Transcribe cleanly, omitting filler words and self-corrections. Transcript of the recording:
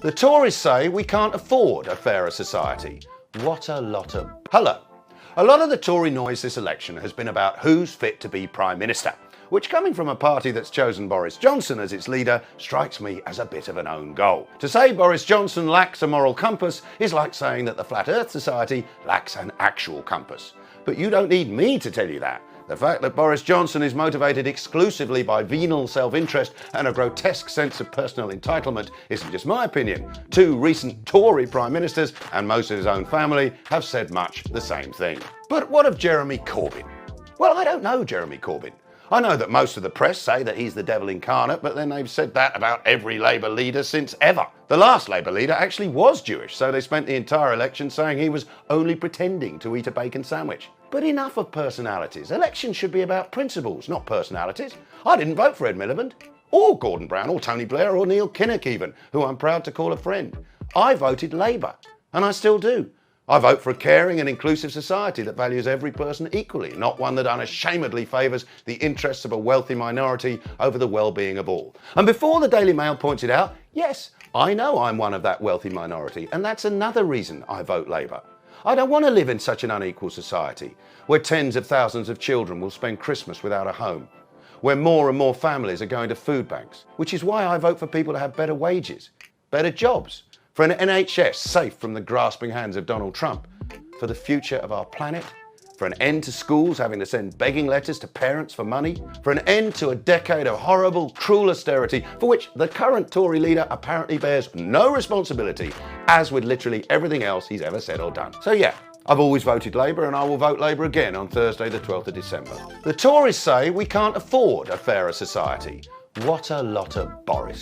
The Tories say we can't afford a fairer society. What a lot of... Hello. A lot of the Tory noise this election has been about who's fit to be Prime Minister, which, coming from a party that's chosen Boris Johnson as its leader, strikes me as a bit of an own goal. To say Boris Johnson lacks a moral compass is like saying that the Flat Earth Society lacks an actual compass. But you don't need me to tell you that. The fact that Boris Johnson is motivated exclusively by venal self-interest and a grotesque sense of personal entitlement isn't just my opinion. Two recent Tory Prime Ministers and most of his own family have said much the same thing. But what of Jeremy Corbyn? Well, I don't know Jeremy Corbyn. I know that most of the press say that he's the devil incarnate, but then they've said that about every Labour leader since ever. The last Labour leader actually was Jewish, so they spent the entire election saying he was only pretending to eat a bacon sandwich. But enough of personalities. Elections should be about principles, not personalities. I didn't vote for Ed Miliband, or Gordon Brown, or Tony Blair, or Neil Kinnock even, who I'm proud to call a friend. I voted Labour, and I still do. I vote for a caring and inclusive society that values every person equally, not one that unashamedly favours the interests of a wealthy minority over the well-being of all. And before the Daily Mail points it out, yes, I know I'm one of that wealthy minority, and that's another reason I vote Labour. I don't want to live in such an unequal society, where tens of thousands of children will spend Christmas without a home, where more and more families are going to food banks, which is why I vote for people to have better wages, better jobs, for an NHS safe from the grasping hands of Donald Trump, for the future of our planet, for an end to schools having to send begging letters to parents for money, for an end to a decade of horrible, cruel austerity for which the current Tory leader apparently bears no responsibility, as with literally everything else he's ever said or done. So yeah, I've always voted Labour and I will vote Labour again on Thursday the 12th of December. The Tories say we can't afford a fairer society. What a lot of Boris.